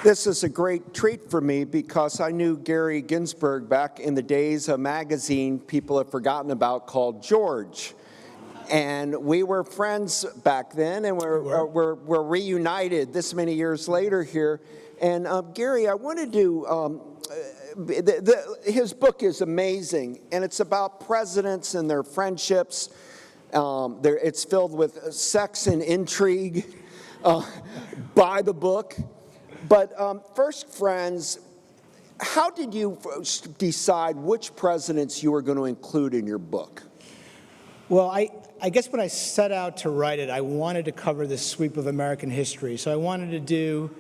This is a great treat for me because I knew Gary Ginsberg back in the days of a magazine people have forgotten about called George. And we were friends back then, and we're reunited this many years later here. And Gary, I wanted to, his book is amazing, and it's about presidents and their friendships. It's filled with sex and intrigue by the book. But first, friends, how did you decide which presidents you were going to include in your book? Well, I guess when I set out to write it, I wanted to cover the sweep of American history. So I wanted to do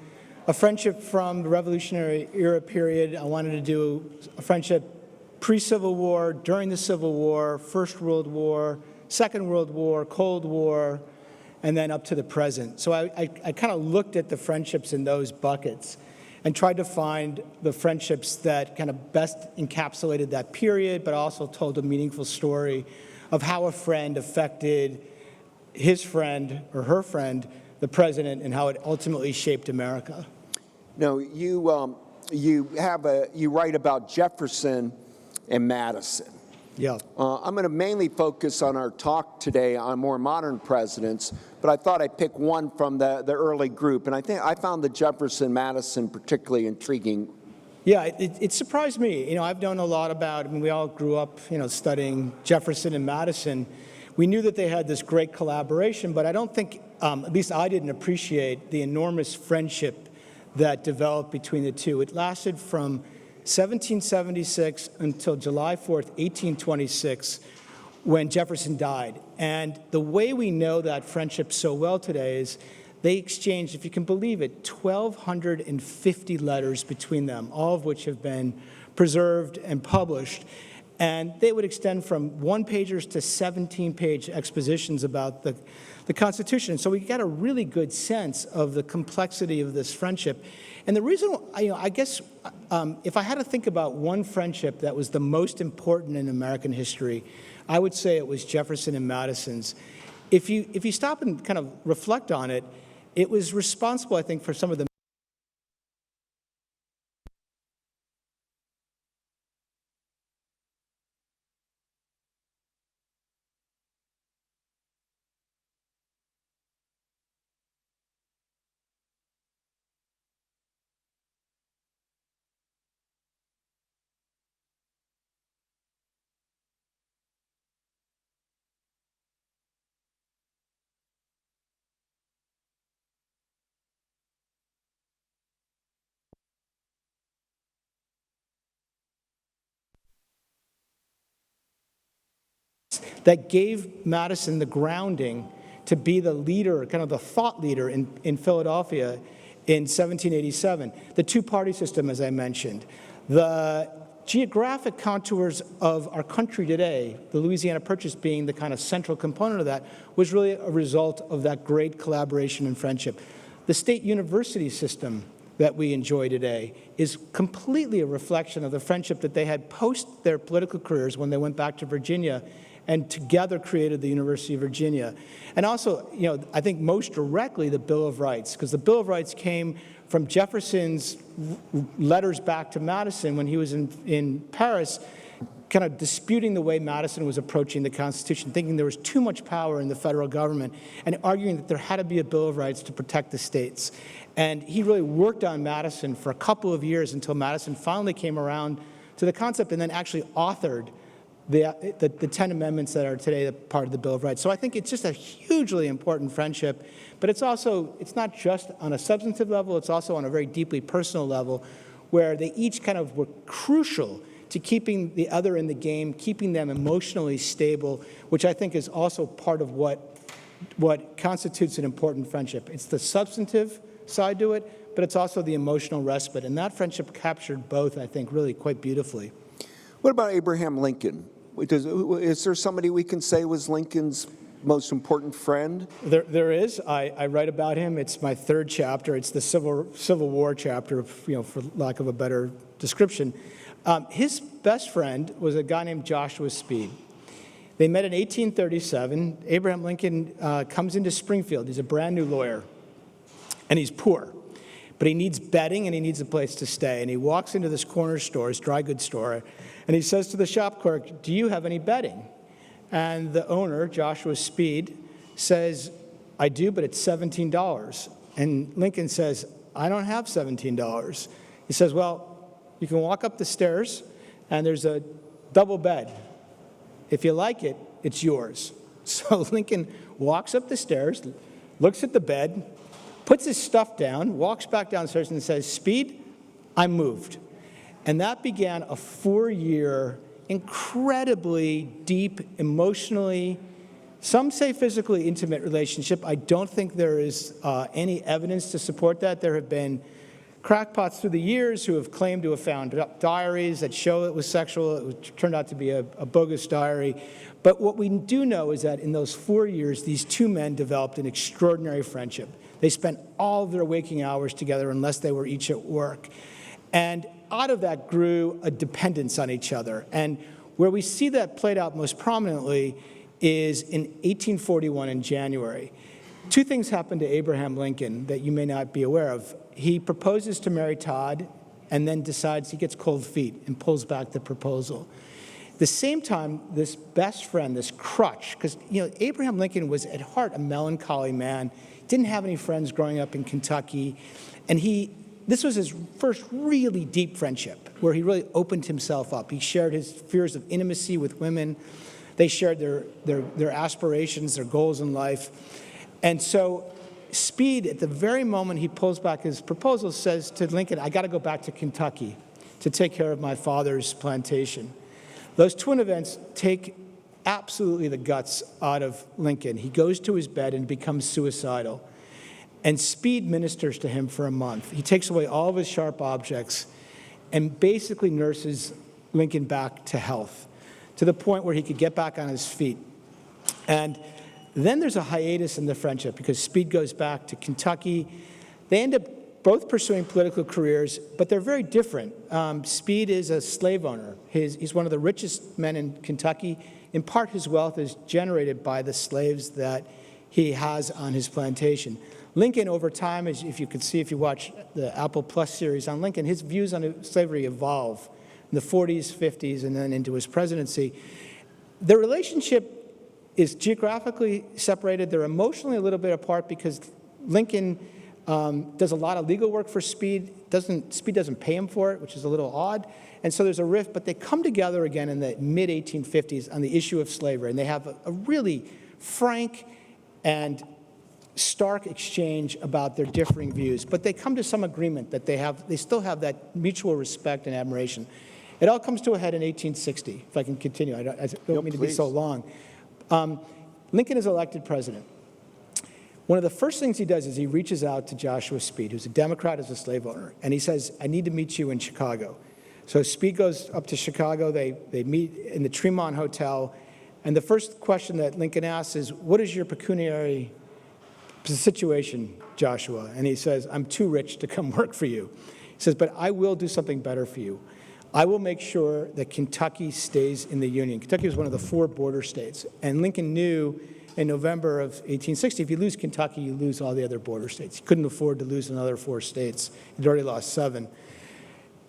a friendship from the Revolutionary era period. I wanted to do a friendship pre-Civil War, during the Civil War, First World War, Second World War, Cold War, and then up to the present. So I kind of looked at the friendships in those buckets and tried to find the friendships that kind of best encapsulated that period, but also told a meaningful story of how a friend affected his friend or her friend, the president, and how it ultimately shaped America. No, you write about Jefferson and Madison. Yeah. I'm going to mainly focus on our talk today on more modern presidents, but I thought I'd pick one from the early group, and I think I found the Jefferson-Madison particularly intriguing. Yeah, it surprised me. You know, I've known a lot about, I mean, we all grew up, studying Jefferson and Madison. We knew that they had this great collaboration, but I don't think, at least I didn't appreciate the enormous friendship that developed between the two. It lasted from 1776 until July 4th, 1826, when Jefferson died. And the way we know that friendship so well today is they exchanged, if you can believe it, 1,250 letters between them, all of which have been preserved and published. And they would extend from one-pagers to 17-page expositions about the Constitution. So we got a really good sense of the complexity of this friendship. And the reason, I guess, if I had to think about one friendship that was the most important in American history, I would say it was Jefferson and Madison's. If you stop and kind of reflect on it, it was responsible, I think, for some of the that gave Madison the grounding to be the leader, kind of the thought leader in Philadelphia in 1787. The two-party system, as I mentioned. The geographic contours of our country today, the Louisiana Purchase being the kind of central component of that, was really a result of that great collaboration and friendship. The state university system that we enjoy today is completely a reflection of the friendship that they had post their political careers when they went back to Virginia and together created the University of Virginia. And also, I think most directly the Bill of Rights, because the Bill of Rights came from Jefferson's letters back to Madison when he was in Paris, kind of disputing the way Madison was approaching the Constitution, thinking there was too much power in the federal government, and arguing that there had to be a Bill of Rights to protect the states. And he really worked on Madison for a couple of years until Madison finally came around to the concept and then actually authored the 10 amendments that are today part of the Bill of Rights. So I think it's just a hugely important friendship, but it's not just on a substantive level, it's also on a very deeply personal level, where they each kind of were crucial to keeping the other in the game, keeping them emotionally stable, which I think is also part of what constitutes an important friendship. It's the substantive side to it, but it's also the emotional respite, and that friendship captured both, I think, really quite beautifully. What about Abraham Lincoln? Is there somebody we can say was Lincoln's most important friend? There is. I write about him. It's my third chapter. It's the Civil War chapter, for lack of a better description. His best friend was a guy named Joshua Speed. They met in 1837. Abraham Lincoln comes into Springfield. He's a brand new lawyer, and he's poor. but he needs bedding and he needs a place to stay. And he walks into this corner store, his dry goods store, and he says to the shop clerk, "Do you have any bedding?" And the owner, Joshua Speed, says, "I do, but it's $17. And Lincoln says, "I don't have $17. He says, "Well, you can walk up the stairs, and there's a double bed. If you like it, it's yours." So Lincoln walks up the stairs, looks at the bed, puts his stuff down, walks back downstairs and says, "Speed, I'm moved." And that began a 4-year, incredibly deep, emotionally, some say physically intimate relationship. I don't think there is any evidence to support that. There have been crackpots through the years who have claimed to have found diaries that show it was sexual. It turned out to be a bogus diary. But what we do know is that in those 4 years, these two men developed an extraordinary friendship. They spent all of their waking hours together unless they were each at work. And out of that grew a dependence on each other. And where we see that played out most prominently is in 1841 in January. Two things happened to Abraham Lincoln that you may not be aware of. He proposes to Mary Todd and then decides he gets cold feet and pulls back the proposal. At the same time, this best friend, this crutch, because Abraham Lincoln was at heart a melancholy man, didn't have any friends growing up in Kentucky, and this was his first really deep friendship where he really opened himself up. He shared his fears of intimacy with women. They shared their aspirations, their goals in life. And so Speed, at the very moment he pulls back his proposal, says to Lincoln, "I got to go back to Kentucky to take care of my father's plantation." Those twin events take absolutely the guts out of Lincoln. He goes to his bed and becomes suicidal. And Speed ministers to him for a month. He takes away all of his sharp objects and basically nurses Lincoln back to health, to the point where he could get back on his feet. And then there's a hiatus in the friendship because Speed goes back to Kentucky. They end up both pursuing political careers, but they're very different. Speed is a slave owner. He's one of the richest men in Kentucky. In part, his wealth is generated by the slaves that he has on his plantation. Lincoln, over time, as if you could see if you watch the Apple Plus series on Lincoln, his views on slavery evolve in the 40s, 50s, and then into his presidency. The relationship is geographically separated. They're emotionally a little bit apart because Lincoln does a lot of legal work for Speed. Speed doesn't pay him for it, which is a little odd. And so there's a rift, but they come together again in the mid-1850s on the issue of slavery, and they have a really frank and stark exchange about their differing views. But they come to some agreement that they still have that mutual respect and admiration. It all comes to a head in 1860, if I can continue. I don't mean to be so long. Lincoln is elected president. One of the first things he does is he reaches out to Joshua Speed, who's a Democrat, as a slave owner, and he says, "I need to meet you in Chicago." So Speed goes up to Chicago. They meet in the Tremont Hotel, and the first question that Lincoln asks is, "What is your pecuniary situation, Joshua?" And he says, "I'm too rich to come work for you." He says, "But I will do something better for you. I will make sure that Kentucky stays in the Union." Kentucky was one of the 4 border states, and Lincoln knew in November of 1860, if you lose Kentucky, you lose all the other border states. He couldn't afford to lose another 4 states. He'd already lost 7.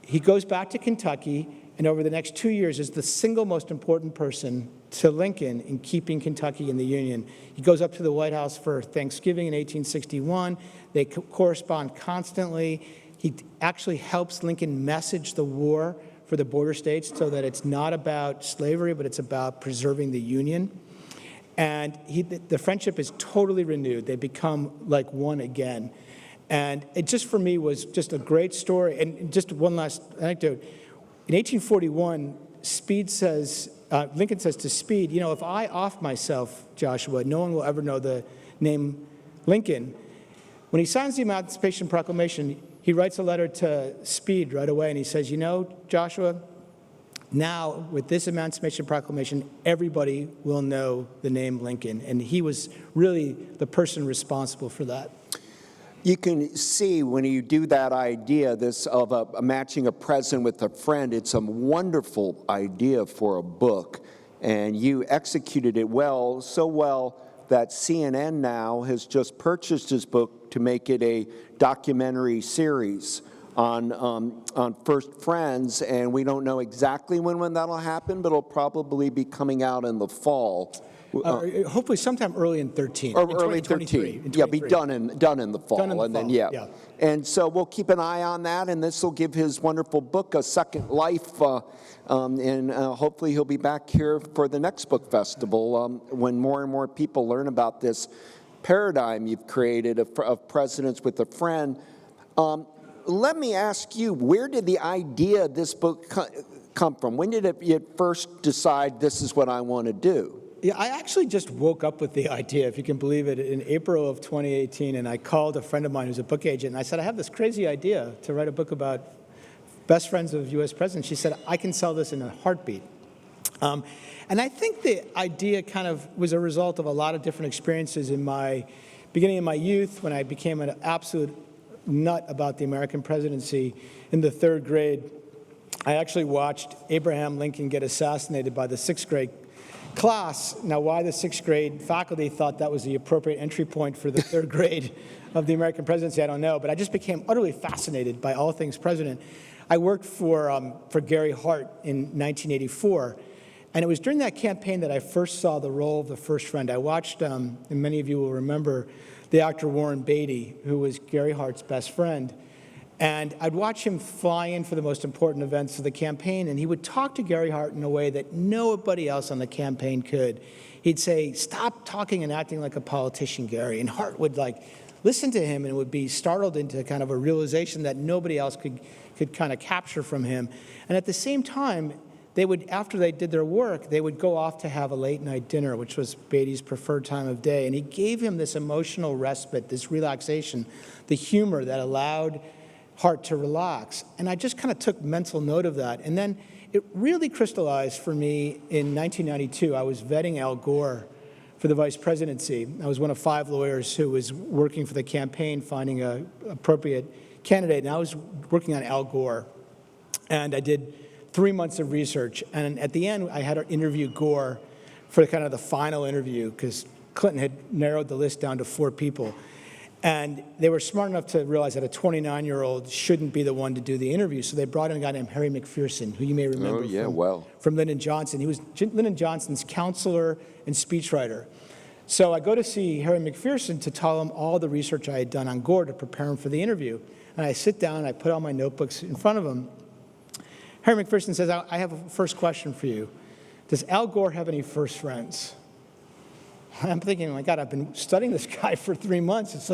He goes back to Kentucky, and over the next 2 years is the single most important person to Lincoln in keeping Kentucky in the Union. He goes up to the White House for Thanksgiving in 1861. They correspond constantly. He actually helps Lincoln message the war for the border states so that it's not about slavery, but it's about preserving the Union. And the friendship is totally renewed. They become like one again. And it just, for me, was just a great story. And just one last anecdote. In 1841, Lincoln says to Speed, "If I off myself, Joshua, no one will ever know the name Lincoln." When he signs the Emancipation Proclamation, he writes a letter to Speed right away, and he says, "Joshua, now with this Emancipation Proclamation, everybody will know the name Lincoln." And he was really the person responsible for that. You can see when you do that idea, this of matching a present with a friend, it's a wonderful idea for a book. And you executed it so well that CNN now has just purchased his book to make it a documentary series on First Friends, and we don't know exactly when that'll happen, but it'll probably be coming out in the fall. Hopefully sometime early in 13. Or in early 2023, 13. Yeah, be done in the fall. Done in the and then, fall, yeah. yeah. And so we'll keep an eye on that, and this will give his wonderful book a second life. And hopefully he'll be back here for the next book festival when more and more people learn about this paradigm you've created of presidents with a friend. Let me ask you, where did the idea of this book come from? When did you first decide this is what I want to do? Yeah, I actually just woke up with the idea, if you can believe it, in April of 2018, and I called a friend of mine who's a book agent, and I said, I have this crazy idea to write a book about best friends of U.S. presidents. She said, I can sell this in a heartbeat. And I think the idea kind of was a result of a lot of different experiences in my beginning in my youth, when I became an absolute nut about the American presidency in the 3rd grade. I actually watched Abraham Lincoln get assassinated by the 6th grade class. Now, why the 6th grade faculty thought that was the appropriate entry point for the 3rd grade of the American presidency, I don't know. But I just became utterly fascinated by all things president. I worked for Gary Hart in 1984. And it was during that campaign that I first saw the role of the first friend. I watched, and many of you will remember, the actor Warren Beatty, who was Gary Hart's best friend. And I'd watch him fly in for the most important events of the campaign, and he would talk to Gary Hart in a way that nobody else on the campaign could. He'd say, stop talking and acting like a politician, Gary. And Hart would listen to him and would be startled into kind of a realization that nobody else could kind of capture from him. And at the same time, they would, after they did their work, they would go off to have a late night dinner, which was Beatty's preferred time of day. And he gave him this emotional respite, this relaxation, the humor that allowed Hart to relax. And I just kind of took mental note of that. And then it really crystallized for me in 1992. I was vetting Al Gore for the vice presidency. I was one of 5 lawyers who was working for the campaign, finding an appropriate candidate. And I was working on Al Gore. And I did 3 months of research, and at the end, I had to interview Gore for kind of the final interview, because Clinton had narrowed the list down to 4 people. And they were smart enough to realize that a 29-year-old shouldn't be the one to do the interview, so they brought in a guy named Harry McPherson, who you may remember from Lyndon Johnson. He was Lyndon Johnson's counselor and speechwriter. So I go to see Harry McPherson to tell him all the research I had done on Gore to prepare him for the interview. And I sit down, and I put all my notebooks in front of him. Harry McPherson says, I have a first question for you. Does Al Gore have any first friends? I'm thinking, oh my God, I've been studying this guy for 3 months. It's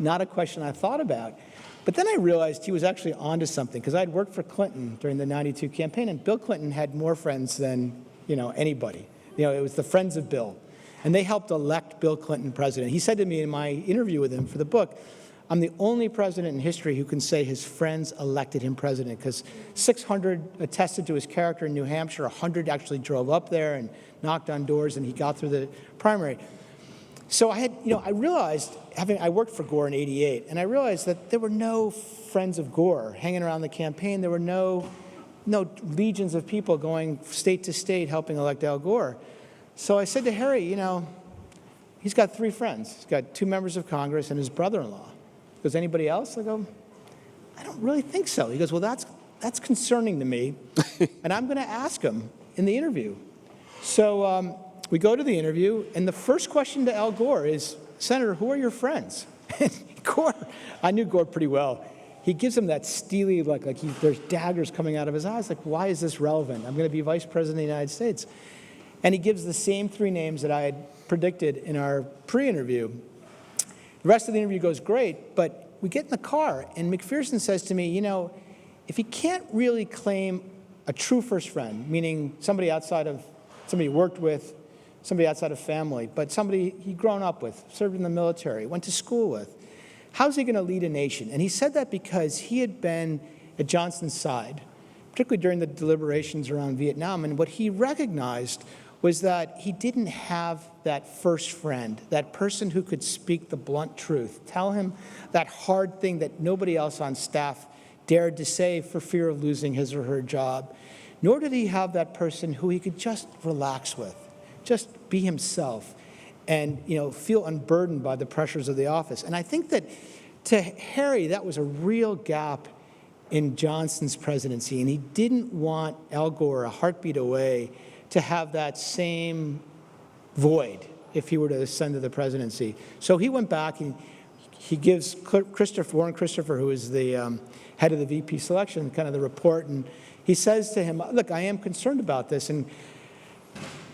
not a question I thought about. But then I realized he was actually onto something, because I'd worked for Clinton during the 92 campaign, and Bill Clinton had more friends than, anybody. It was the friends of Bill. And they helped elect Bill Clinton president. He said to me in my interview with him for the book, I'm the only president in history who can say his friends elected him president, because 600 attested to his character in New Hampshire, 100 actually drove up there and knocked on doors, and he got through the primary. So I realized, I worked for Gore in '88, and I realized that there were no friends of Gore hanging around the campaign. There were no legions of people going state to state helping elect Al Gore. So I said to Harry, he's got 3 friends. He's got 2 members of Congress and his brother-in-law. He goes, anybody else? I go, I don't really think so. He goes, well, that's concerning to me, and I'm going to ask him in the interview. So we go to the interview, and the first question to Al Gore is, Senator, who are your friends? Gore, I knew Gore pretty well. He gives him that steely look, there's daggers coming out of his eyes. Why is this relevant? I'm going to be vice president of the United States. And he gives the same 3 names that I had predicted in our pre-interview. The rest of the interview goes great, but we get in the car, and McPherson says to me, if he can't really claim a true first friend, meaning somebody he worked with, somebody outside of family, but somebody he'd grown up with, served in the military, went to school with, how's he going to lead a nation? And he said that because he had been at Johnson's side, particularly during the deliberations around Vietnam, and what he recognized was that he didn't have that first friend, that person who could speak the blunt truth, tell him that hard thing that nobody else on staff dared to say for fear of losing his or her job. Nor did he have that person who he could just relax with, just be himself, and feel unburdened by the pressures of the office. And I think that to Harry, that was a real gap in Johnson's presidency, and he didn't want Al Gore, a heartbeat away, to have that same void if he were to ascend to the presidency. So he went back and he gives Warren Christopher, who is the head of the VP selection, kind of the report, and he says to him, look, I am concerned about this, and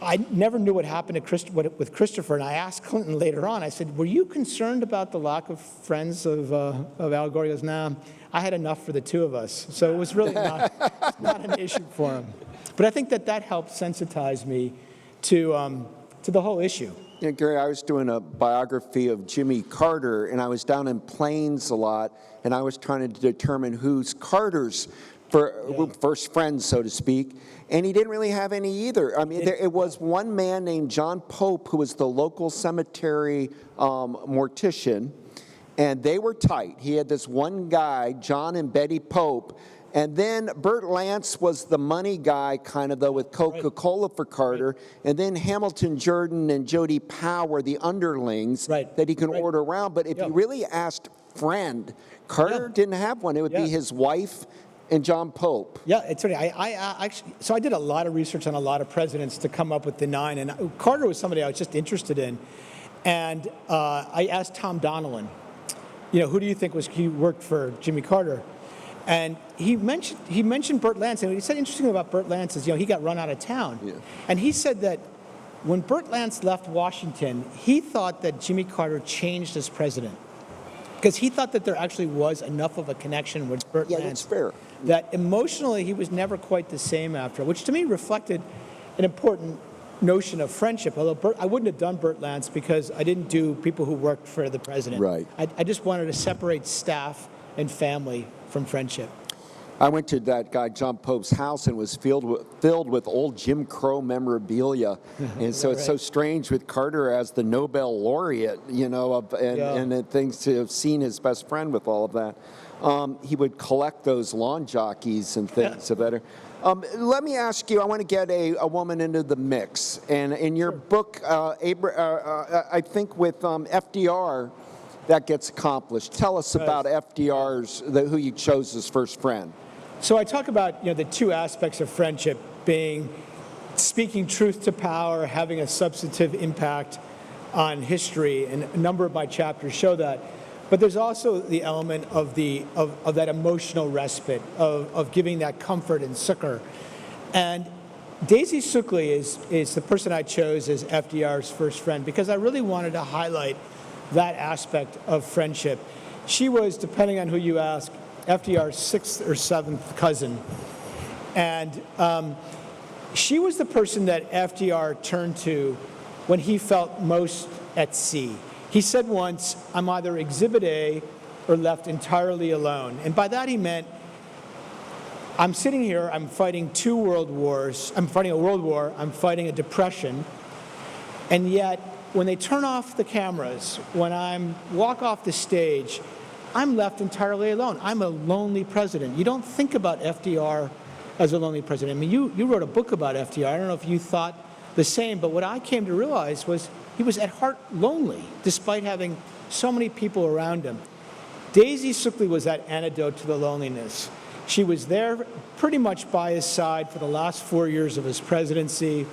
I never knew what happened with Christopher, and I asked Clinton later on, I said, were you concerned about the lack of friends of Al Gore? He goes, nah, I had enough for the two of us. So it was really not an issue for him. But I think that helped sensitize me to the whole issue. You know, Gary, I was doing a biography of Jimmy Carter, and I was down in Plains a lot, and I was trying to determine who's Carter's first friend, so to speak, and he didn't really have any either. I mean, it was one man named John Pope, who was the local cemetery mortician, and they were tight. He had this one guy, John and Betty Pope, and then Burt Lance was the money guy, kind of, though, with Coca-Cola for Carter. And then Hamilton Jordan and Jody Powell were the underlings that he could order around. But if you really asked friend, Carter didn't have one. It would be his wife and John Pope. Yeah, it's funny. So I did a lot of research on a lot of presidents to come up with the 9. And Carter was somebody I was just interested in. And I asked Tom Donilon, who do you think he worked for Jimmy Carter? And he mentioned Burt Lance, and what he said interesting about Burt Lance is, he got run out of town. Yeah. And he said that when Burt Lance left Washington, he thought that Jimmy Carter changed as president, because he thought that there actually was enough of a connection with Burt Lance. That's fair. That emotionally he was never quite the same after, which to me reflected an important notion of friendship. Although I wouldn't have done Burt Lance because I didn't do people who worked for the president. Right. I just wanted to separate staff and family from friendship. I went to that guy John Pope's house and was filled with old Jim Crow memorabilia, and so it's so strange with Carter as the Nobel laureate, and the things to have seen his best friend with all of that. He would collect those lawn jockeys and things of that. Let me ask you, I want to get a woman into the mix, and in your book, I think with FDR, that gets accomplished. Tell us about FDR's, who you chose as first friend. So I talk about the two aspects of friendship being speaking truth to power, having a substantive impact on history, and a number of my chapters show that. But there's also the element of that emotional respite, of giving that comfort and succor. And Daisy Suckley is the person I chose as FDR's first friend because I really wanted to highlight that aspect of friendship. She was, depending on who you ask, FDR's 6th or 7th cousin. And she was the person that FDR turned to when he felt most at sea. He said once, I'm either Exhibit A or left entirely alone. And by that he meant, I'm sitting here, I'm fighting 2 world wars, I'm fighting a world war, I'm fighting a depression, and yet when they turn off the cameras, when I walk off the stage, I'm left entirely alone. I'm a lonely president. You don't think about FDR as a lonely president. I mean, you wrote a book about FDR. I don't know if you thought the same, but what I came to realize was he was at heart lonely, despite having so many people around him. Daisy Suckley was that antidote to the loneliness. She was there pretty much by his side for the last 4 years of his presidency.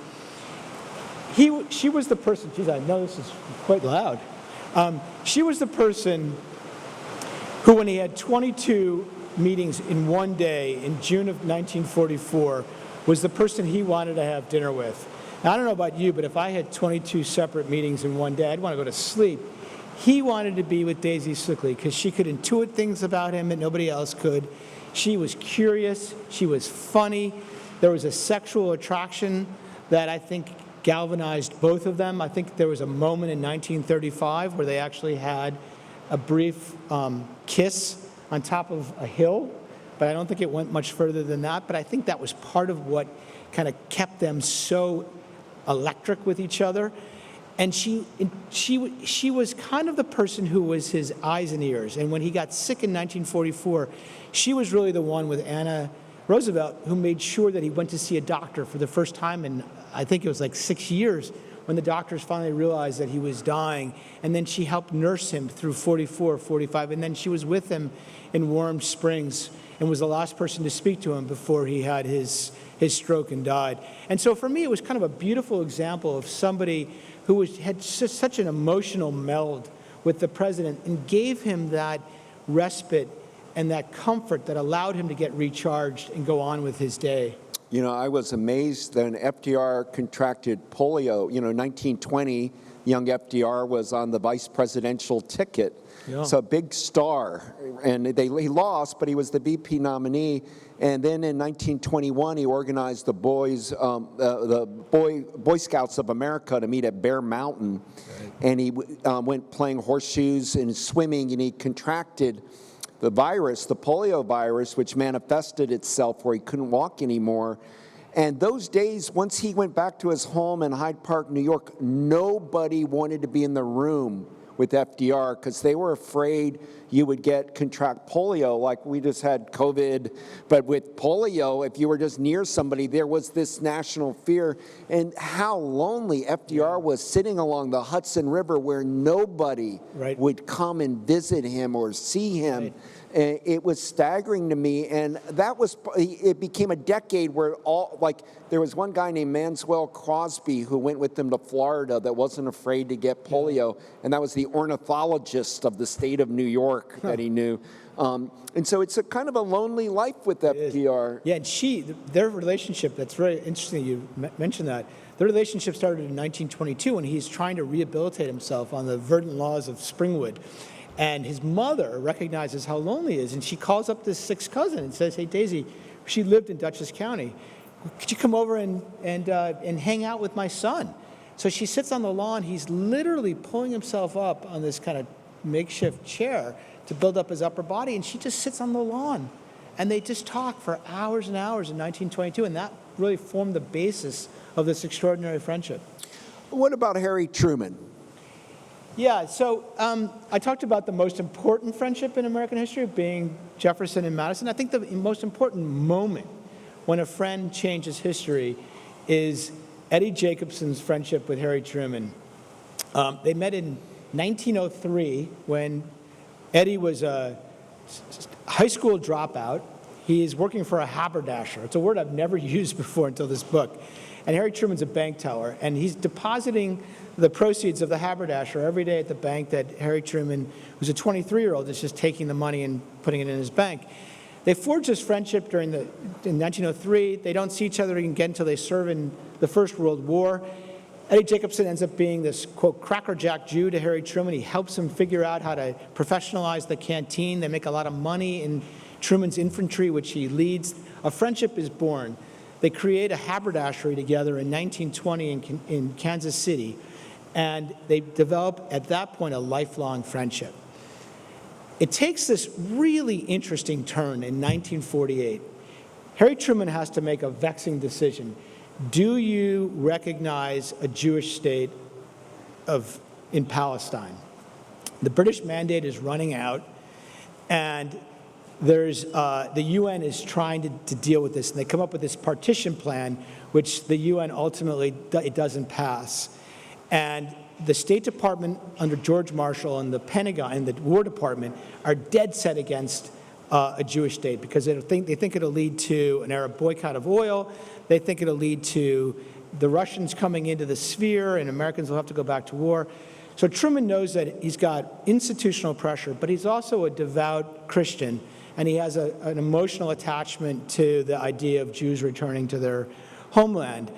She was the person, geez, I know this is quite loud. She was the person who, when he had 22 meetings in one day in June of 1944, was the person he wanted to have dinner with. Now, I don't know about you, but if I had 22 separate meetings in one day, I'd want to go to sleep. He wanted to be with Daisy Suckley because she could intuit things about him that nobody else could. She was curious. She was funny. There was a sexual attraction that I think galvanized both of them. I think there was a moment in 1935 where they actually had a brief kiss on top of a hill, but I don't think it went much further than that. But I think that was part of what kind of kept them so electric with each other. And she was kind of the person who was his eyes and ears. And when he got sick in 1944, she was really the one with Anna Roosevelt who made sure that he went to see a doctor for the first time in, I think it was like 6 years, when the doctors finally realized that he was dying. And then she helped nurse him through 44, 45. And then she was with him in Warm Springs and was the last person to speak to him before he had his stroke and died. And so for me, it was kind of a beautiful example of somebody who had such an emotional meld with the president and gave him that respite and that comfort that allowed him to get recharged and go on with his day. You know, I was amazed that FDR contracted polio. You know, 1920, young FDR was on the vice presidential ticket. Yeah. So a big star. And he lost, but he was the VP nominee. And then in 1921, he organized the Boy Scouts of America to meet at Bear Mountain. Right. And he went playing horseshoes and swimming, and he contracted the virus, the polio virus, which manifested itself where he couldn't walk anymore. And those days, once he went back to his home in Hyde Park, New York, nobody wanted to be in the room with FDR because they were afraid you would contract polio, like we just had COVID. But with polio, if you were just near somebody, there was this national fear. And how lonely FDR was sitting along the Hudson River where nobody would come and visit him or see him. Right. It was staggering to me, and it became a decade where there was one guy named Manswell Crosby who went with them to Florida that wasn't afraid to get polio, and that was the ornithologist of the state of New York that he knew. And so it's a kind of a lonely life with FDR. Yeah, and their relationship, that's very interesting you mentioned that. Their relationship started in 1922 when he's trying to rehabilitate himself on the verdant laws of Springwood. And his mother recognizes how lonely he is, and she calls up this sixth cousin and says, "Hey, Daisy," she lived in Dutchess County, "could you come over and hang out with my son?" So she sits on the lawn. He's literally pulling himself up on this kind of makeshift chair to build up his upper body, and she just sits on the lawn. And they just talk for hours and hours in 1922, and that really formed the basis of this extraordinary friendship. What about Harry Truman? Yeah, so I talked about the most important friendship in American history being Jefferson and Madison. I think the most important moment when a friend changes history is Eddie Jacobson's friendship with Harry Truman. They met in 1903 when Eddie was a high school dropout. He's working for a haberdasher. It's a word I've never used before until this book. And Harry Truman's a bank teller, and he's depositing the proceeds of the haberdasher every day at the bank that Harry Truman, who's a 23-year-old, is just taking the money and putting it in his bank. They forge this friendship in 1903. They don't see each other again until they serve in the First World War. Eddie Jacobson ends up being this, quote, crackerjack Jew to Harry Truman. He helps him figure out how to professionalize the canteen. They make a lot of money in Truman's infantry, which he leads. A friendship is born. They create a haberdashery together in 1920 in Kansas City, and they develop, at that point, a lifelong friendship. It takes this really interesting turn in 1948. Harry Truman has to make a vexing decision. Do you recognize a Jewish state in Palestine? The British mandate is running out, and the UN is trying to deal with this, and they come up with this partition plan, which the UN ultimately it doesn't pass. And the State Department under George Marshall and the Pentagon and the War Department are dead set against a Jewish state because they think it'll lead to an Arab boycott of oil. They think it'll lead to the Russians coming into the sphere, and Americans will have to go back to war. So Truman knows that he's got institutional pressure, but he's also a devout Christian, and he has an emotional attachment to the idea of Jews returning to their homeland.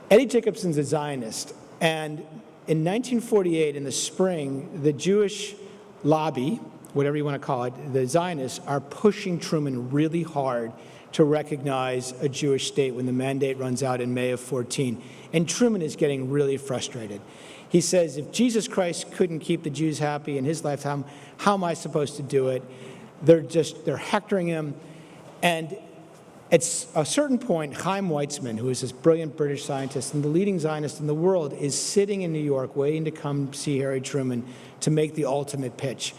Eddie Jacobson's a Zionist, and in 1948, in the spring, the Jewish lobby, whatever you want to call it, the Zionists, are pushing Truman really hard to recognize a Jewish state when the mandate runs out in May of 14. And Truman is getting really frustrated. He says, if Jesus Christ couldn't keep the Jews happy in his lifetime, how am I supposed to do it? They're hectoring him. And at a certain point, Chaim Weizmann, who is this brilliant British scientist and the leading Zionist in the world, is sitting in New York waiting to come see Harry Truman to make the ultimate pitch.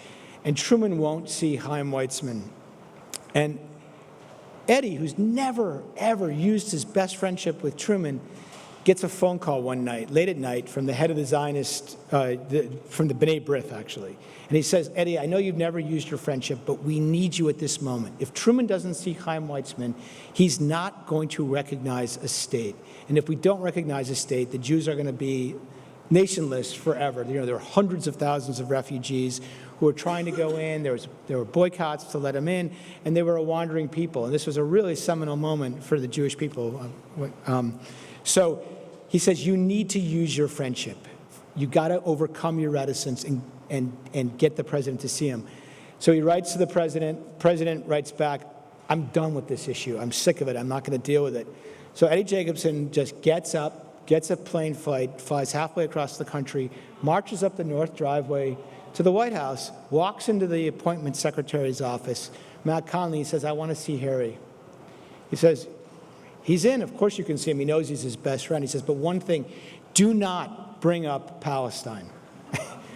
And Truman won't see Chaim Weizmann. And Eddie, who's never, ever used his best friendship with Truman, gets a phone call one night, late at night, from the head of the Zionist, from the B'nai B'rith, actually. And he says, Eddie, I know you've never used your friendship, but we need you at this moment. If Truman doesn't see Chaim Weizmann, he's not going to recognize a state. And if we don't recognize a state, the Jews are going to be nationless forever. There are hundreds of thousands of refugees who were trying to go in. There were boycotts to let them in, and they were a wandering people. And this was a really seminal moment for the Jewish people. So he says, you need to use your friendship. You got to overcome your reticence and get the president to see him. So he writes to the president. President writes back, I'm done with this issue. I'm sick of it. I'm not going to deal with it. So Eddie Jacobson just gets up, gets a plane flight, flies halfway across the country, marches up the north driveway to the White House, walks into the appointment secretary's office. Matt Conley says, I want to see Harry. He says, he's in. Of course you can see him. He knows he's his best friend. He says, but one thing, do not bring up Palestine.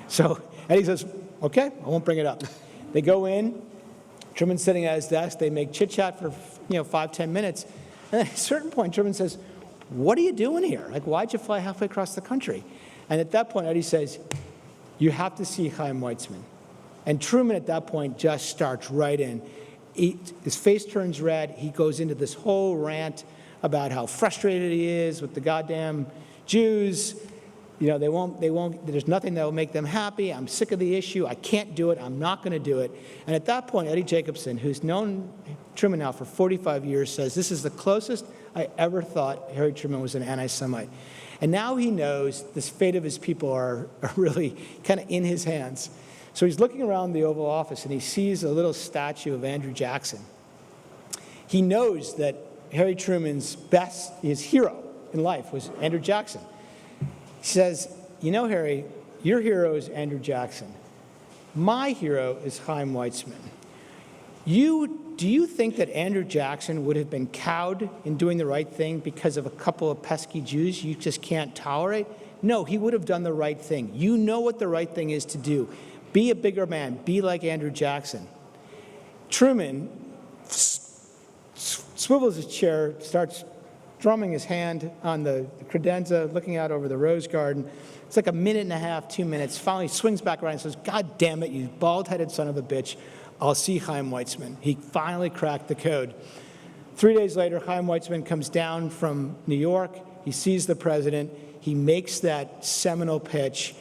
So Eddie says, okay, I won't bring it up. They go in. Truman's sitting at his desk. They make chit-chat for 5-10 minutes. And at a certain point, Truman says, what are you doing here? Like, why'd you fly halfway across the country? And at that point, Eddie says, you have to see Chaim Weizmann. And Truman at that point just starts right in. His face turns red. He goes into this whole rant about how frustrated he is with the goddamn Jews. They won't, there's nothing that will make them happy. I'm sick of the issue. I can't do it. I'm not going to do it. And at that point, Eddie Jacobson, who's known Truman now for 45 years, says, this is the closest I ever thought Harry Truman was an anti-Semite. And now he knows the fate of his people are really kind of in his hands. So he's looking around the Oval Office and he sees a little statue of Andrew Jackson. He knows that Harry Truman's his hero in life was Andrew Jackson. He says, Harry, your hero is Andrew Jackson. My hero is Chaim Weizmann. Do you think that Andrew Jackson would have been cowed in doing the right thing because of a couple of pesky Jews you just can't tolerate? No, he would have done the right thing. You know what the right thing is to do. Be a bigger man. Be like Andrew Jackson. Truman swivels his chair, starts drumming his hand on the credenza, looking out over the rose garden. It's like a minute and a half, 2 minutes. Finally, swings back around and says, God damn it, you bald-headed son of a bitch. I'll see Chaim Weizmann. He finally cracked the code. 3 days later, Chaim Weizmann comes down from New York. He sees the president. He makes that seminal pitch.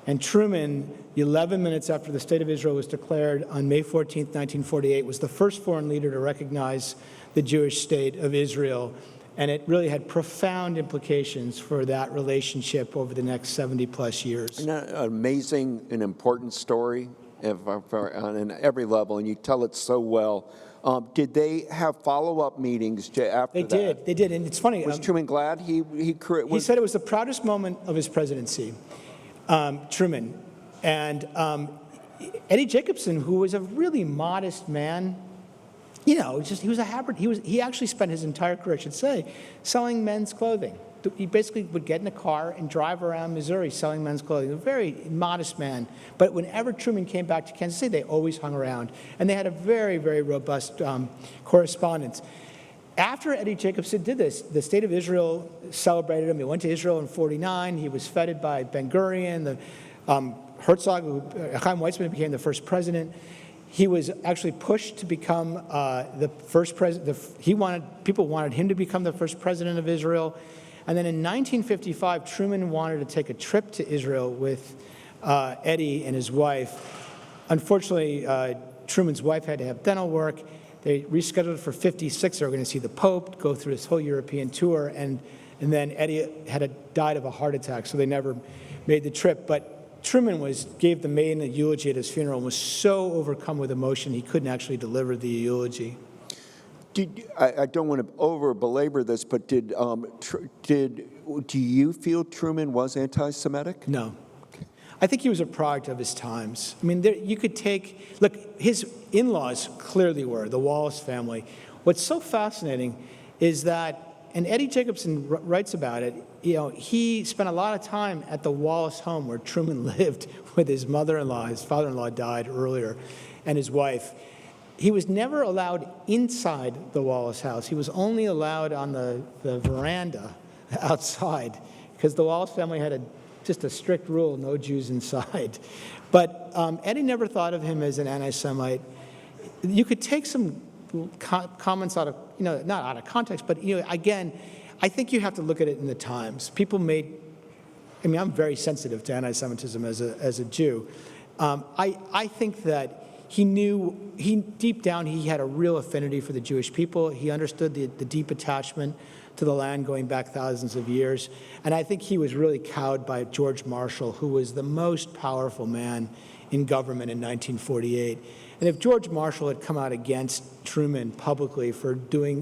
And Truman, 11 minutes after the State of Israel was declared on May 14th, 1948, was the first foreign leader to recognize the Jewish state of Israel. And it really had profound implications for that relationship over the next 70-plus years. Isn't that an amazing and important story on every level, and you tell it so well. Did they have follow-up meetings after that? They did, and it's funny. Was Truman glad he said it was the proudest moment of his presidency, Truman. And Eddie Jacobson, who was a really modest man, he was a habit. He actually spent his entire career, I should say, selling men's clothing. He basically would get in a car and drive around Missouri selling men's clothing. A very modest man. But whenever Truman came back to Kansas City, they always hung around. And they had a very, very robust correspondence. After Eddie Jacobson did this, the State of Israel celebrated him. He went to Israel in 1949. He was feted by Ben-Gurion. Herzog, Chaim Weizmann became the first president. He was actually pushed to become the first president. People wanted him to become the first president of Israel. And then in 1955, Truman wanted to take a trip to Israel with Eddie and his wife. Unfortunately, Truman's wife had to have dental work. They rescheduled it for 56. They were going to see the Pope, go through this whole European tour, and then Eddie died of a heart attack, so they never made the trip. But Truman gave the maiden a eulogy at his funeral and was so overcome with emotion he couldn't actually deliver the eulogy. I don't want to over-belabor this, but do you feel Truman was anti-Semitic? No. Okay. I think he was a product of his times. I mean, you could look, his in-laws clearly were, the Wallace family. What's so fascinating is that, and Eddie Jacobson writes about it, he spent a lot of time at the Wallace home where Truman lived with his mother-in-law. His father-in-law died earlier, and his wife. He was never allowed inside the Wallace house. He was only allowed on the veranda outside, because the Wallace family had just a strict rule, no Jews inside. But Eddie never thought of him as an anti-Semite. You could take some comments out of, not out of context, but, again, I think you have to look at it in the times. People I'm very sensitive to anti-Semitism as a Jew. I think that deep down, he had a real affinity for the Jewish people. He understood the deep attachment to the land going back thousands of years. And I think he was really cowed by George Marshall, who was the most powerful man in government in 1948. And if George Marshall had come out against Truman publicly for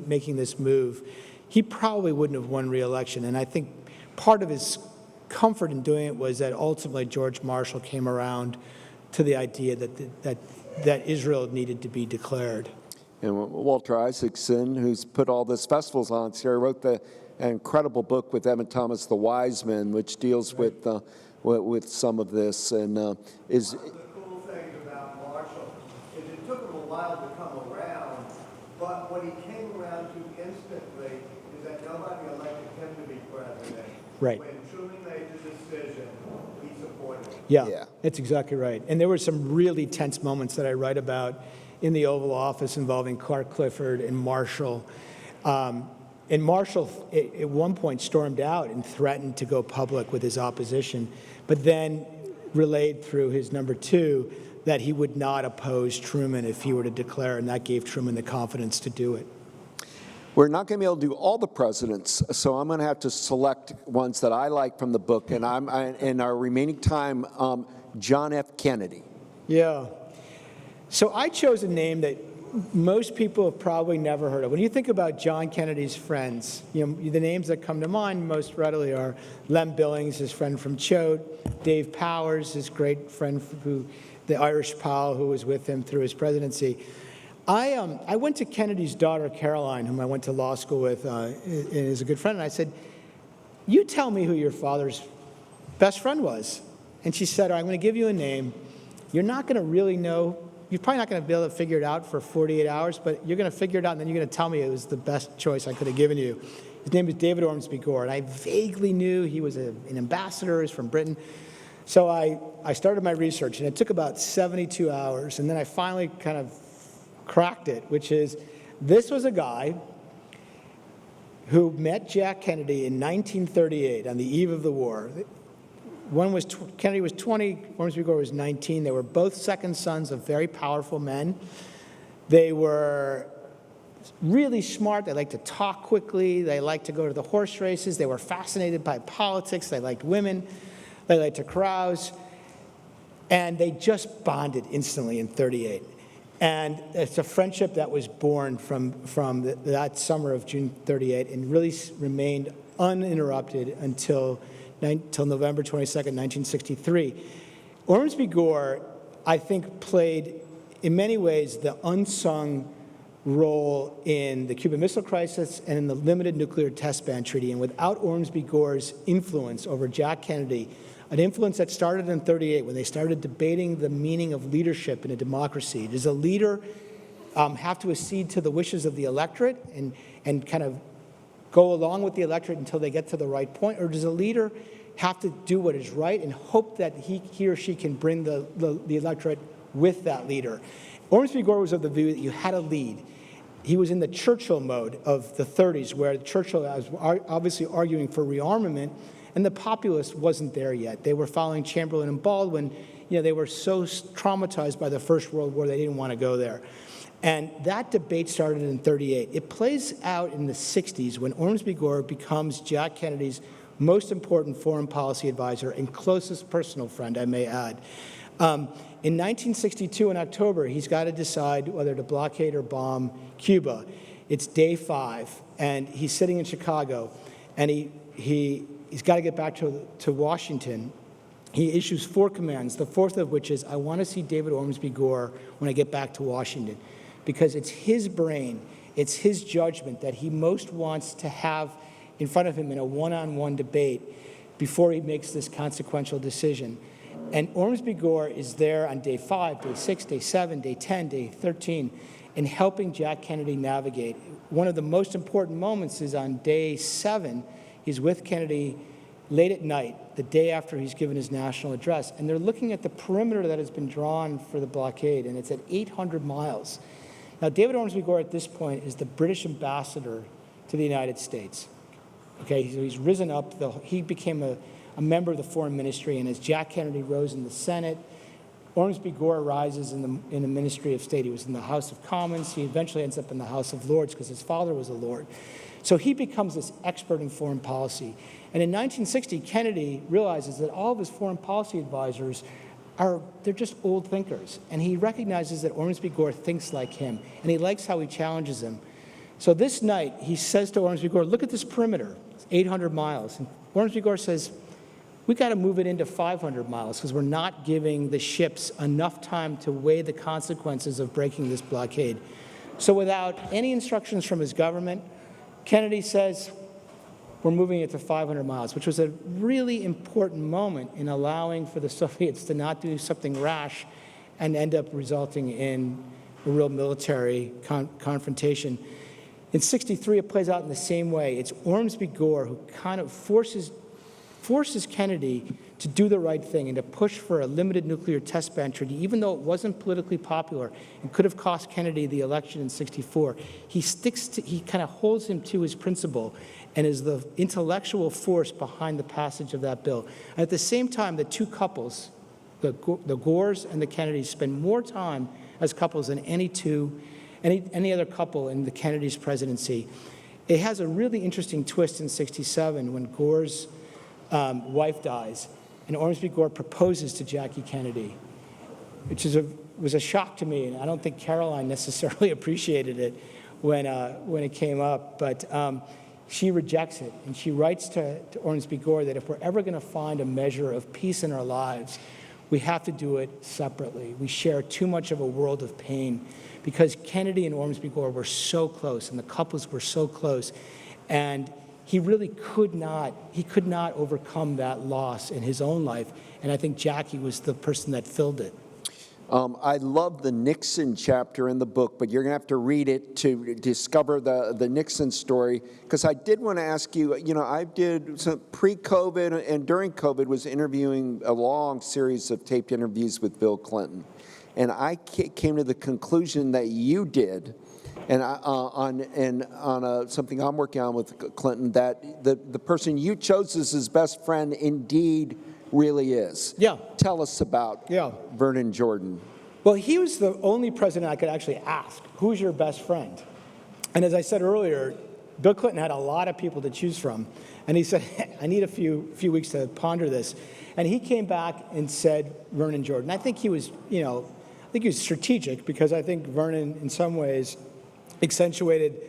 making this move, he probably wouldn't have won re-election. And I think part of his comfort in doing it was that ultimately George Marshall came around to the idea that Israel needed to be declared. And Walter Isaacson, who's put all these festivals on here, wrote an incredible book with Emmett Thomas, The Wise Men, which deals with some of this. And is one of the cool things about Marshall is it took him a while to come around, but what he came around to instantly is that nobody elected him to be president. Right. When Truman made the decision, he supported it. Yeah, that's exactly right. And there were some really tense moments that I write about in the Oval Office involving Clark Clifford and Marshall. And Marshall, at one point, stormed out and threatened to go public with his opposition, but then relayed through his number two that he would not oppose Truman if he were to declare, and that gave Truman the confidence to do it. We're not going to be able to do all the presidents, so I'm going to have to select ones that I like from the book, and in our remaining time, John F. Kennedy. Yeah. So I chose a name that most people have probably never heard of. When you think about John Kennedy's friends, the names that come to mind most readily are Lem Billings, his friend from Choate, Dave Powers, his great friend, the Irish pal who was with him through his presidency. I went to Kennedy's daughter, Caroline, whom I went to law school with, and is a good friend, and I said, "You tell me who your father's best friend was." And she said, "I'm going to give you a name. You're not going to really know. You're probably not going to be able to figure it out for 48 hours, but you're going to figure it out, and then you're going to tell me it was the best choice I could have given you." His name is David Ormsby Gore, and I vaguely knew he was an ambassador, he's from Britain. So I started my research, and it took about 72 hours, and then I finally kind of cracked it, which is this was a guy who met Jack Kennedy in 1938 on the eve of the war. Kennedy was 20, Ormsby Gore was 19. They were both second sons of very powerful men. They were really smart. They liked to talk quickly. They liked to go to the horse races. They were fascinated by politics. They liked women. They liked to carouse. And they just bonded instantly in 38. And it's a friendship that was born from that summer of June 38 and really remained uninterrupted until November 22nd, 1963. Ormsby Gore, I think, played, in many ways, the unsung role in the Cuban Missile Crisis and in the Limited Nuclear Test Ban Treaty. And without Ormsby Gore's influence over Jack Kennedy, an influence that started in 38 when they started debating the meaning of leadership in a democracy. Does a leader have to accede to the wishes of the electorate and kind of go along with the electorate until they get to the right point? Or does a leader have to do what is right and hope that he or she can bring the electorate with that leader? Ormsby Gore was of the view that you had a lead. He was in the Churchill mode of the 30s, where Churchill was obviously arguing for rearmament, and the populace wasn't there yet. They were following Chamberlain and Baldwin. They were so traumatized by the First World War, they didn't want to go there. And that debate started in 38. It plays out in the 60s when Ormsby Gore becomes Jack Kennedy's most important foreign policy advisor and closest personal friend, I may add. In 1962, in October, he's got to decide whether to blockade or bomb Cuba. It's day 5, and he's sitting in Chicago, and he's got to get back to Washington. He issues 4 commands, the 4th of which is, I want to see David Ormsby Gore when I get back to Washington, because it's his brain, it's his judgment that he most wants to have in front of him in a one-on-one debate before he makes this consequential decision. And Ormsby Gore is there on day 5, day 6, day 7, day 10, day 13, in helping Jack Kennedy navigate. One of the most important moments is on day 7. He's with Kennedy late at night, the day after he's given his national address, and they're looking at the perimeter that has been drawn for the blockade, and it's at 800 miles. Now, David Ormsby Gore at this point is the British ambassador to the United States. Okay, so he's risen up. He became a member of the foreign ministry, and as Jack Kennedy rose in the Senate, Ormsby Gore rises in the Ministry of State. He was in the House of Commons. He eventually ends up in the House of Lords because his father was a Lord. So he becomes this expert in foreign policy. And in 1960, Kennedy realizes that all of his foreign policy advisors they're just old thinkers. And he recognizes that Ormsby Gore thinks like him, and he likes how he challenges him. So this night, he says to Ormsby Gore, look at this perimeter, it's 800 miles. And Ormsby Gore says, we got to move it into 500 miles because we're not giving the ships enough time to weigh the consequences of breaking this blockade. So without any instructions from his government, Kennedy says, we're moving it to 500 miles, which was a really important moment in allowing for the Soviets to not do something rash and end up resulting in a real military confrontation. In '63, it plays out in the same way. It's Ormsby Gore who kind of forces Kennedy to do the right thing and to push for a limited nuclear test ban treaty, even though it wasn't politically popular and could have cost Kennedy the election in '64. He kind of holds him to his principle and is the intellectual force behind the passage of that bill. And at the same time, the two couples, the Gores and the Kennedys, spend more time as couples than any other couple in the Kennedy's presidency. It has a really interesting twist in '67 when Gore's wife dies, and Ormsby Gore proposes to Jackie Kennedy, which was a shock to me, and I don't think Caroline necessarily appreciated it when it came up, but she rejects it, and she writes to Ormsby Gore that if we're ever going to find a measure of peace in our lives, we have to do it separately. We share too much of a world of pain, because Kennedy and Ormsby Gore were so close, and the couples were so close, and he really could not overcome that loss in his own life, and I think Jackie was the person that filled it. I love the Nixon chapter in the book, but you're going to have to read it to discover the Nixon story, because I did want to ask you, I did some pre-COVID and during COVID was interviewing a long series of taped interviews with Bill Clinton, and I came to the conclusion that you did, and on something I'm working on with Clinton, that the person you chose as his best friend indeed really is. Yeah. Tell us about Vernon Jordan. Well, he was the only president I could actually ask, who's your best friend? And as I said earlier, Bill Clinton had a lot of people to choose from. And he said, I need a few weeks to ponder this. And he came back and said Vernon Jordan. I think he was, strategic, because I think Vernon in some ways accentuated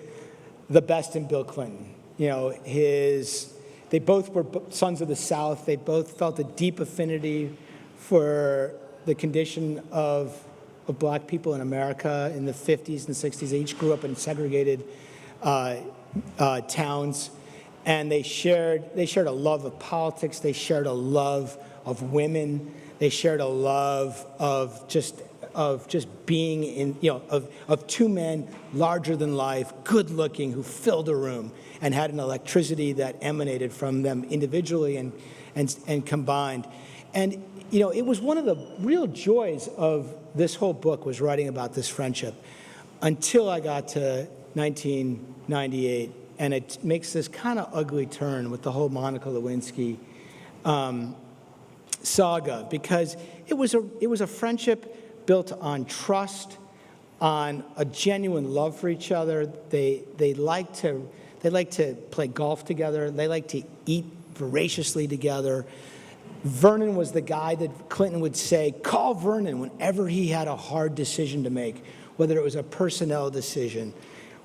the best in Bill Clinton. They both were sons of the South. They both felt a deep affinity for the condition of black people in America in the 50s and 60s. They each grew up in segregated towns, and they shared a love of politics. They shared a love of women. They shared a love of just being in, of two men larger than life, good looking, who filled a room and had an electricity that emanated from them individually and combined. And, it was one of the real joys of this whole book was writing about this friendship until I got to 1998. And it makes this kind of ugly turn with the whole Monica Lewinsky saga, because it was a friendship built on trust, on a genuine love for each other. They like to play golf together. They like to eat voraciously together. Vernon was the guy that Clinton would say, call Vernon whenever he had a hard decision to make, whether it was a personnel decision,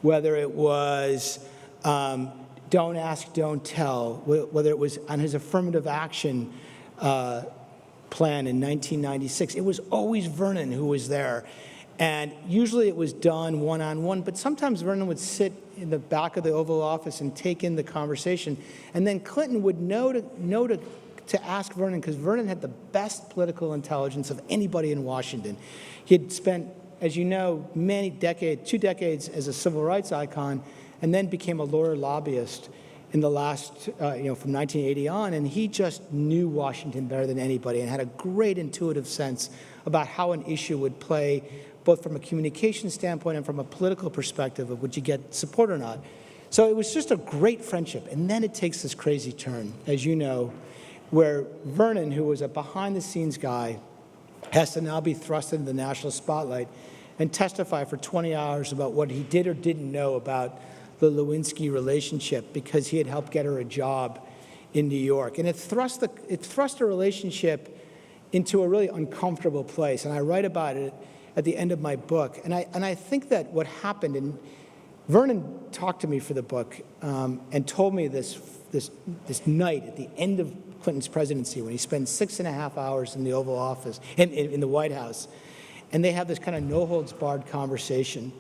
whether it was don't ask, don't tell, whether it was on his affirmative action plan in 1996. It was always Vernon who was there. And usually it was done one-on-one, but sometimes Vernon would sit in the back of the Oval Office and take in the conversation. And then Clinton would know to ask Vernon, because Vernon had the best political intelligence of anybody in Washington. He had spent, as you know, 2 decades as a civil rights icon, and then became a lawyer lobbyist in the last, from 1980 on, and he just knew Washington better than anybody and had a great intuitive sense about how an issue would play, both from a communication standpoint and from a political perspective of would you get support or not. So it was just a great friendship. And then it takes this crazy turn, as you know, where Vernon, who was a behind-the-scenes guy, has to now be thrust into the national spotlight and testify for 20 hours about what he did or didn't know about the Lewinsky relationship because he had helped get her a job in New York. And it thrust a relationship into a really uncomfortable place. And I write about it at the end of my book. And I think that what happened, and Vernon talked to me for the book and told me this night at the end of Clinton's presidency when he spent 6.5 hours in the Oval Office, in the White House, and they have this kind of no-holds-barred conversation.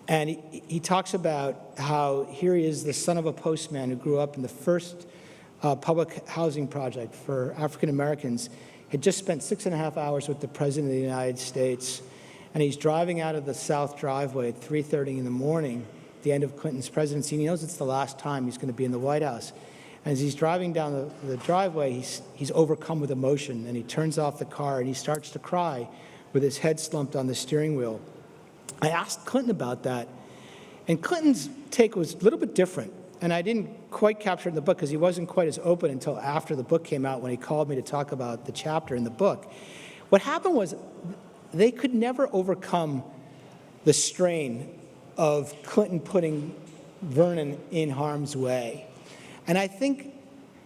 And he talks about how here he is, the son of a postman who grew up in the first public housing project for African Americans, had just spent 6.5 hours with the President of the United States, and he's driving out of the South driveway at 3:30 in the morning, at the end of Clinton's presidency, and he knows it's the last time he's going to be in the White House. And as he's driving down the driveway, he's overcome with emotion, and he turns off the car and he starts to cry with his head slumped on the steering wheel. I asked Clinton about that, and Clinton's take was a little bit different, and I didn't quite capture it in the book because he wasn't quite as open until after the book came out when he called me to talk about the chapter in the book. What happened was they could never overcome the strain of Clinton putting Vernon in harm's way. And I think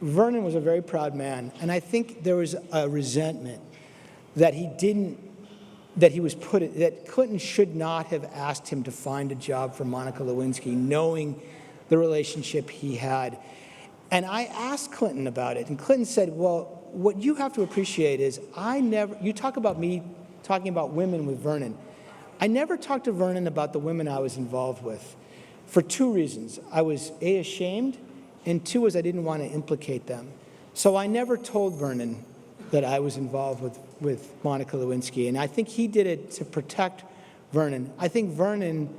Vernon was a very proud man, and I think there was a resentment that that Clinton should not have asked him to find a job for Monica Lewinsky, knowing the relationship he had. And I asked Clinton about it, and Clinton said, well, what you have to appreciate is you talk about me talking about women with Vernon. I never talked to Vernon about the women I was involved with for two reasons. I was A, ashamed, and two was I didn't want to implicate them. So I never told Vernon that I was involved with Monica Lewinsky, and I think he did it to protect Vernon. I think Vernon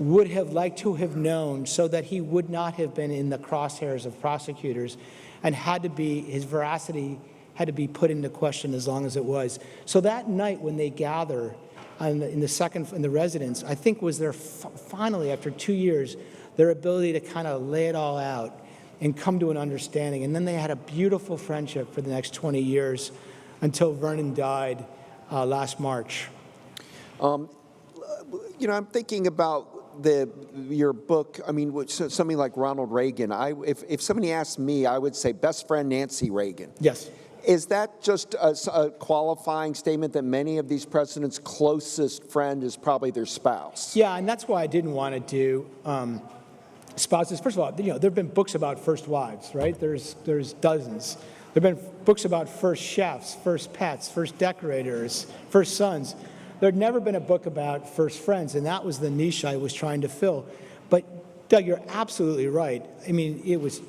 would have liked to have known so that he would not have been in the crosshairs of prosecutors and his veracity had to be put into question as long as it was. So that night when they gather in the residence, I think was their finally, after 2 years, their ability to kind of lay it all out and come to an understanding. And then they had a beautiful friendship for the next 20 years until Vernon died last March. I'm thinking about your book. I mean, something like Ronald Reagan. If somebody asked me, I would say best friend Nancy Reagan. Yes. Is that just a qualifying statement that many of these presidents' closest friend is probably their spouse? Yeah, and that's why I didn't want to do spouses. First of all, there have been books about first wives, right? There's dozens. There have been books about first chefs, first pets, first decorators, first sons. There had never been a book about first friends, and that was the niche I was trying to fill. But Doug, you're absolutely right. I mean,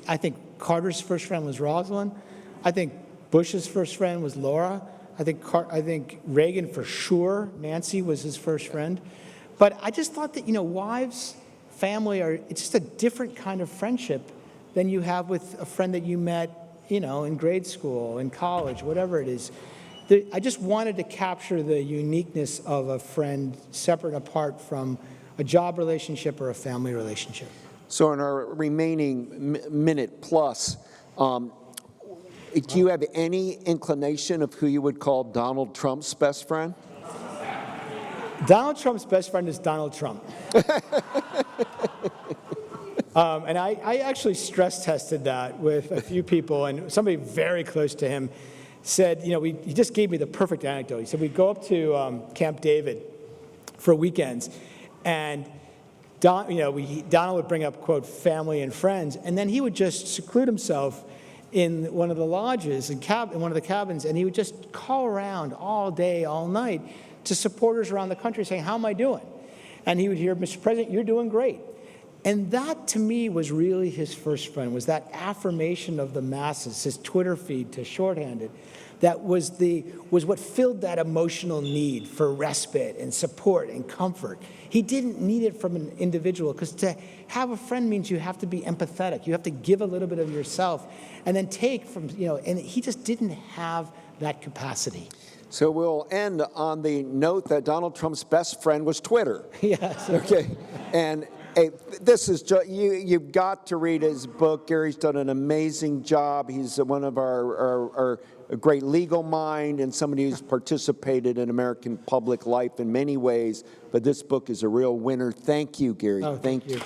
I think Carter's first friend was Rosalind. I think Bush's first friend was Laura. I think Reagan for sure, Nancy was his first friend. But I just thought that, wives, family it's just a different kind of friendship than you have with a friend that you met, in grade school, in college, whatever it is. I just wanted to capture the uniqueness of a friend separate and apart from a job relationship or a family relationship. So in our remaining minute plus, do you have any inclination of who you would call Donald Trump's best friend? Donald Trump's best friend is Donald Trump. And I actually stress tested that with a few people, and somebody very close to him said, he just gave me the perfect anecdote. He said we'd go up to Camp David for weekends, and Donald would bring up, quote, family and friends, and then he would just seclude himself in one of the lodges, in one of the cabins, and he would just call around all day, all night to supporters around the country saying, how am I doing? And he would hear, Mr. President, you're doing great. And that, to me, was really his first friend, was that affirmation of the masses, his Twitter feed to shorthanded. that was what filled that emotional need for respite and support and comfort. He didn't need it from an individual, because to have a friend means you have to be empathetic. You have to give a little bit of yourself and then take from, and he just didn't have that capacity. So we'll end on the note that Donald Trump's best friend was Twitter. Yes. Okay. And hey, this is you've got to read his book. Gary's done an amazing job. He's one of our great legal mind and somebody who's participated in American public life in many ways. But this book is a real winner. Thank you, Gary. Oh, thank you.